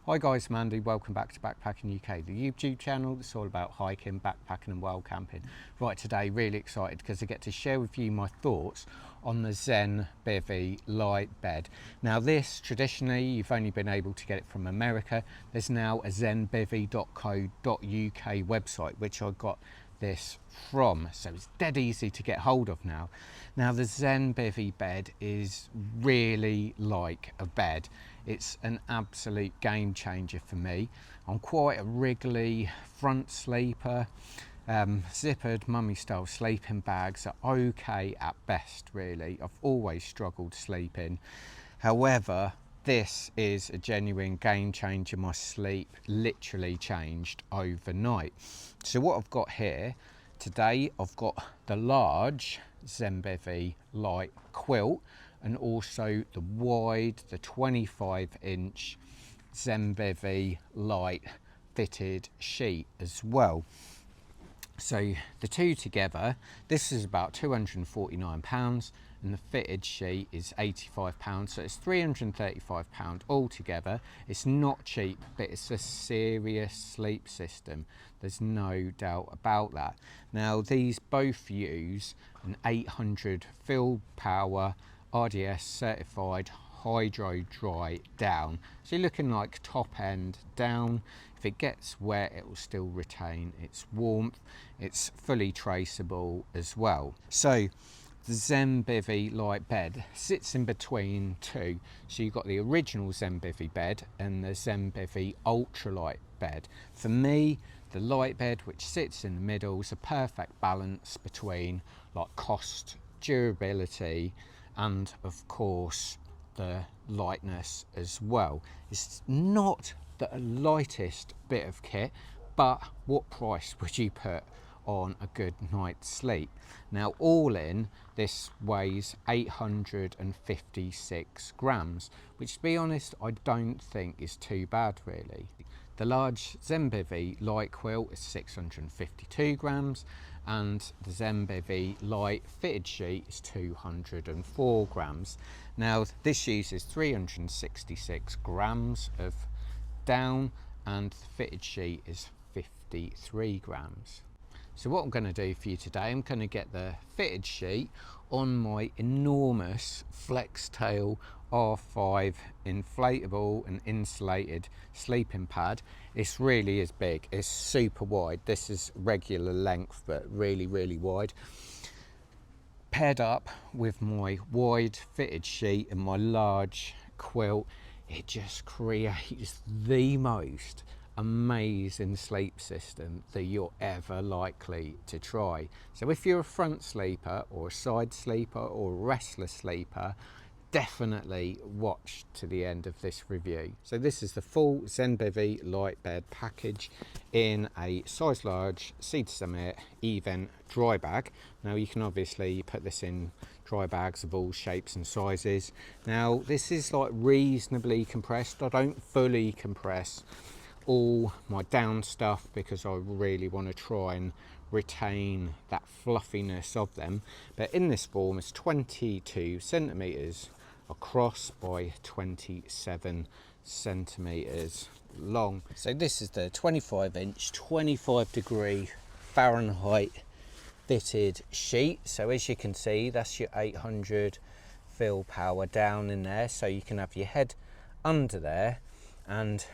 Hi guys, I'm Andy, welcome back to Backpacking UK, the YouTube channel that's all about hiking, backpacking and wild camping. Right, today really excited because I get to share with you my thoughts on the Zenbivy light bed. Now this, traditionally, you've only been able to get it from America. There's now a zenbivy.co.uk website, which I got this from, so it's dead easy to get hold of now. Now the Zenbivy bed is really like a bed. It's an absolute game changer for me. I'm quite a wriggly front sleeper. Zippered mummy style sleeping bags are okay at best really. I've always struggled sleeping. However, this is a genuine game changer. My sleep literally changed overnight. So what I've got here today, I've got the large Zenbivy light quilt and also the wide, the 25-inch Zenbivy light fitted sheet as well. So the two together, this is about £249 and the fitted sheet is £85, so it's £335 altogether. It's not cheap, but it's a serious sleep system. There's no doubt about that. Now these both use an 800 fill power RDS certified hydro dry down, so you're looking like top end down. If it gets wet, it will still retain its warmth. It's fully traceable as well. So the Zenbivy light bed sits in between two. So you've got the original Zenbivy bed and the Zenbivy ultralight bed. For me, the light bed, which sits in the middle, is a perfect balance between like cost, durability, and of course the lightness as well. It's not the lightest bit of kit, but what price would you put on a good night's sleep? Now all in, this weighs 856 grams, which to be honest I don't think is too bad really. The large Zenbivy light quilt is 652 grams and the Zenbivy light fitted sheet is 204 grams. Now this uses 366 grams of down and the fitted sheet is 53 grams. So what I'm going to do for you today, I'm going to get the fitted sheet on my enormous Flextail R5 inflatable and insulated sleeping pad. It's really is big, it's super wide. This is regular length but really wide. Paired up with my wide fitted sheet and my large quilt, it just creates the most amazing sleep system that you're ever likely to try. So if you're a front sleeper or a side sleeper or a restless sleeper, definitely watch to the end of this review. So this is the full Zenbivy light bed package in a size large Sea to Summit event dry bag. Now you can obviously put this in dry bags of all shapes and sizes. Now this is like reasonably compressed. I don't fully compress all my down stuff because I really want to try and retain that fluffiness of them, but in this form it's 22 centimeters across by 27 centimeters long. So this is the 25-inch 25-degree Fahrenheit fitted sheet. So as you can see, that's your 800 fill power down in there, so you can have your head under there, and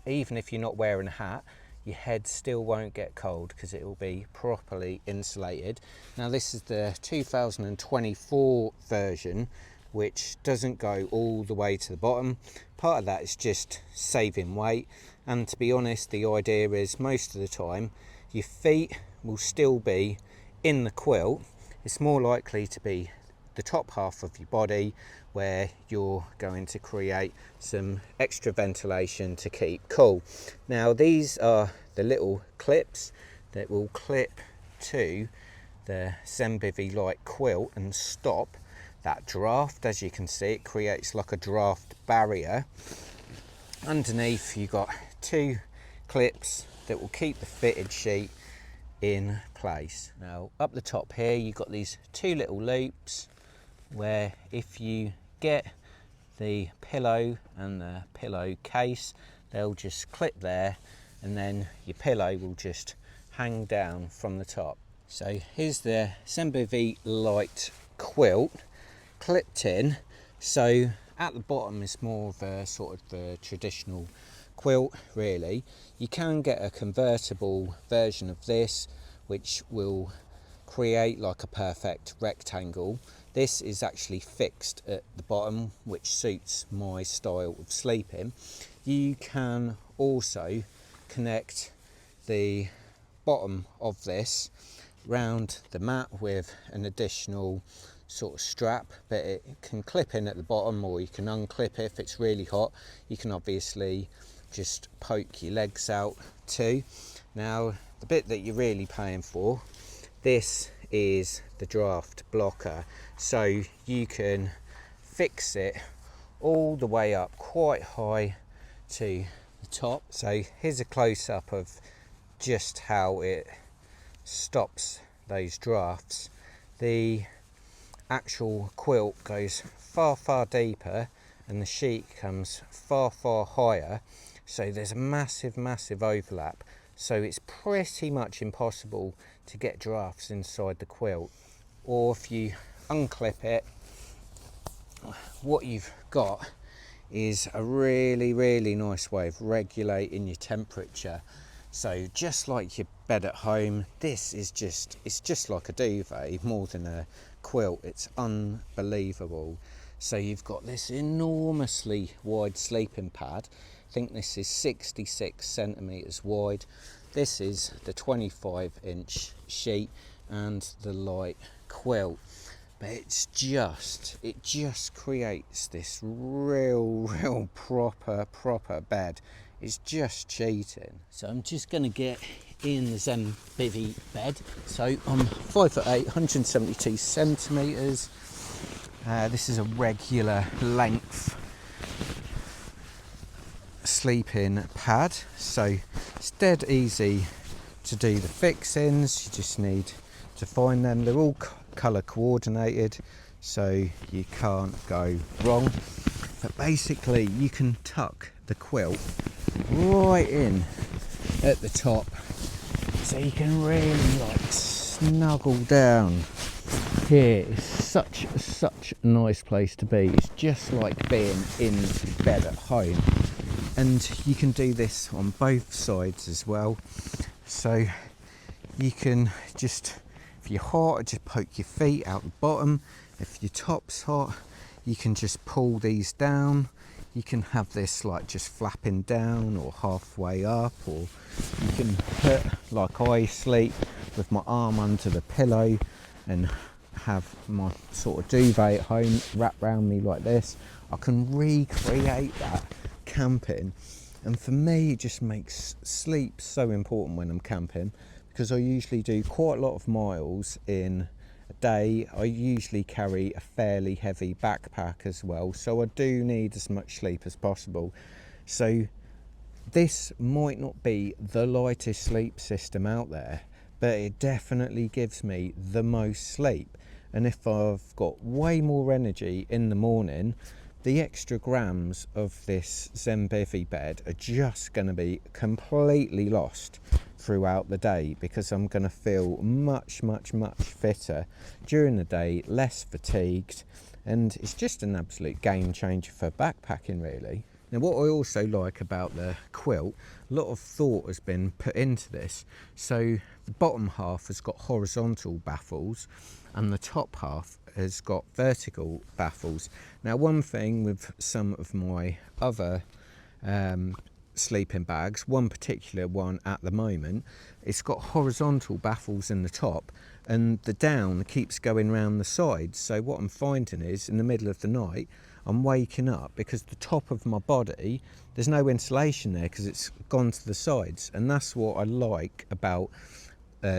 even if you're not wearing a hat, your head still won't get cold because it will be properly insulated. Now this is the 2024 version, which doesn't go all the way to the bottom. Part of that is just saving weight, and to be honest, the idea is most of the time your feet will still be in the quilt. It's more likely to be the top half of your body where you're going to create some extra ventilation to keep cool. Now these are the little clips that will clip to the Zenbivy light quilt and stop that draft. As you can see, it creates like a draft barrier. Underneath you've got two clips that will keep the fitted sheet in place. Now up the top here you've got these two little loops where if you get the pillow and the pillow case, they'll just clip there, and then your pillow will just hang down from the top. So here's the Zenbivy light quilt clipped in. So at the bottom is more of a sort of the traditional quilt really. You can get a convertible version of this which will create like a perfect rectangle. This is actually fixed at the bottom, which suits my style of sleeping. You can also connect the bottom of this round the mat with an additional sort of strap, but it can clip in at the bottom, or you can unclip it if it's really hot. You can obviously just poke your legs out too. Now the bit that you're really paying for, this is the draft blocker, so you can fix it all the way up quite high to the top. So here's a close-up of just how it stops those drafts. The actual quilt goes far deeper and the sheet comes far higher, so there's a massive overlap, so it's pretty much impossible to get drafts inside the quilt. Or if you unclip it, what you've got is a really nice way of regulating your temperature. So just like your bed at home, this is it's just like a duvet more than a quilt. It's unbelievable. So you've got this enormously wide sleeping pad. I think this is 66 centimeters wide. This is the 25-inch sheet and the light quilt. But it just creates this real proper bed. It's just cheating. So I'm just going to get in the Zenbivy bed. So I'm 5'8", 172 centimeters. This is a regular length sleeping pad, so it's dead easy to do the fixings. You just need to find them. They're all colour coordinated, so you can't go wrong. But basically you can tuck the quilt right in at the top, so you can really like snuggle down here. It's such a nice place to be. It's just like being in bed at home, and you can do this on both sides as well. So you can just, if you're hot, just poke your feet out the bottom. If your top's hot, you can just pull these down. You can have this like just flapping down or halfway up, or you can put, like I sleep, with my arm under the pillow and have my sort of duvet at home wrapped around me like this. I can recreate that camping, and for me it just makes sleep so important when I'm camping, because I usually do quite a lot of miles in a day. I usually carry a fairly heavy backpack as well, so I do need as much sleep as possible. So this might not be the lightest sleep system out there, but it definitely gives me the most sleep. And if I've got way more energy in the morning, the extra grams of this Zenbivy bed are just going to be completely lost throughout the day, because I'm going to feel much fitter during the day, less fatigued, and it's just an absolute game changer for backpacking really. Now what I also like about the quilt, a lot of thought has been put into this. So the bottom half has got horizontal baffles and the top half has got vertical baffles. Now one thing with some of my other sleeping bags, one particular one at the moment, it's got horizontal baffles in the top and the down keeps going round the sides. So what I'm finding is in the middle of the night I'm waking up because the top of my body, there's no insulation there because it's gone to the sides, and that's what I like about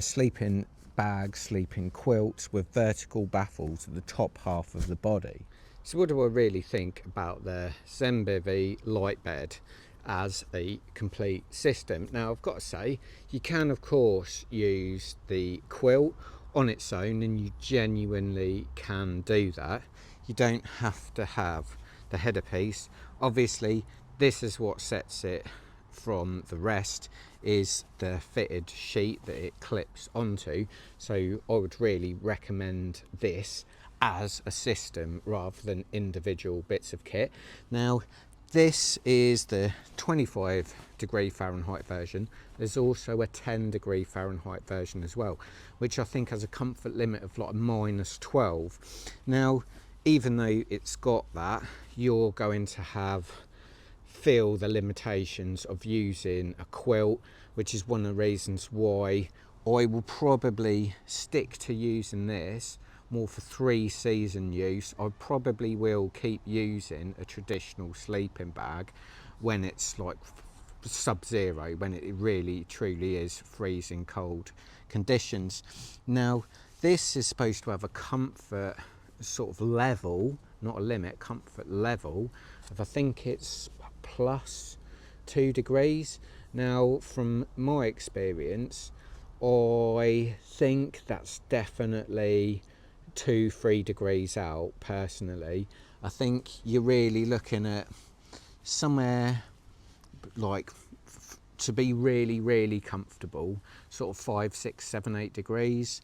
sleeping bags, sleeping quilts with vertical baffles at the top half of the body. So what do I really think about the Zenbivy light bed as a complete system? Now I've got to say, you can of course use the quilt on its own, and you genuinely can do that. You don't have to have the header piece. Obviously this is what sets it from the rest is the fitted sheet that it clips onto. So I would really recommend this as a system rather than individual bits of kit. Now, this is the 25 Fahrenheit version. There's also a 10 Fahrenheit version as well, which I think has a comfort limit of like -12. Now, even though it's got that, you're going to feel the limitations of using a quilt, which is one of the reasons why I will probably stick to using this more for 3-season use. I probably will keep using a traditional sleeping bag when it's like sub-zero, when it really truly is freezing cold conditions. Now, this is supposed to have a comfort sort of level, not a limit, comfort level of, I think it's +2 degrees. Now, from my experience, I think that's definitely 2-3 degrees out personally. I think you're really looking at somewhere like, to be really comfortable, sort of 5, 6, 7, 8 degrees.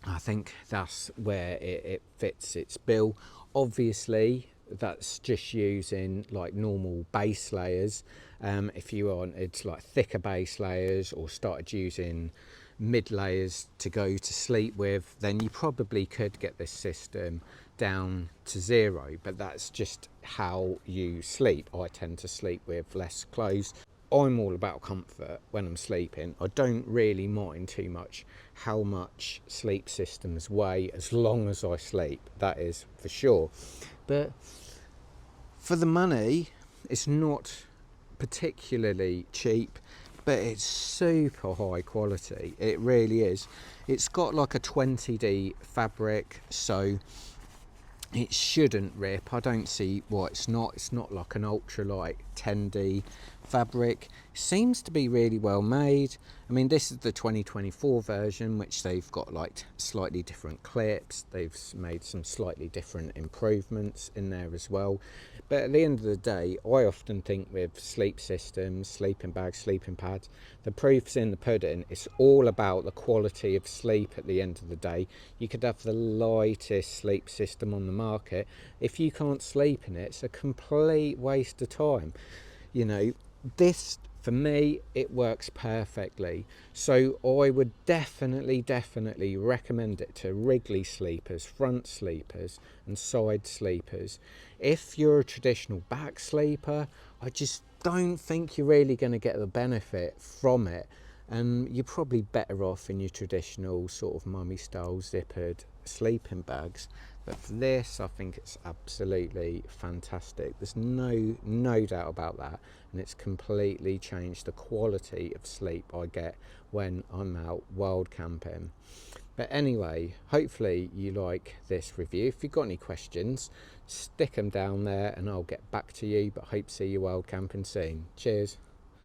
I think that's where it fits its bill. Obviously, that's just using like normal base layers. If you wanted like thicker base layers or started using mid layers to go to sleep with, then you probably could get this system down to 0, but that's just how you sleep. I tend to sleep with less clothes. I'm all about comfort when I'm sleeping. I don't really mind too much how much sleep systems weigh, as long as I sleep, that is for sure. But for the money, it's not particularly cheap, but it's super high quality. It really is. It's got like a 20D fabric, so it shouldn't rip. I don't see why it's not. It's not like an ultralight 10D fabric. Seems to be really well made. I mean, this is the 2024 version, which they've got like slightly different clips. They've made some slightly different improvements in there as well. But at the end of the day, I often think with sleep systems, sleeping bags, sleeping pads, the proof's in the pudding. It's all about the quality of sleep at the end of the day. You could have the lightest sleep system on the market. If you can't sleep in it, it's a complete waste of time. You know, this, for me, it works perfectly. So I would definitely recommend it to wriggly sleepers, front sleepers and side sleepers. If you're a traditional back sleeper, I just don't think you're really going to get the benefit from it, and you're probably better off in your traditional sort of mummy style zippered sleeping bags. But for this, I think it's absolutely fantastic. There's no doubt about that, and it's completely changed the quality of sleep I get when I'm out wild camping. But anyway, hopefully you like this review. If you've got any questions, stick them down there and I'll get back to you. But hope to see you wild camping soon. Cheers.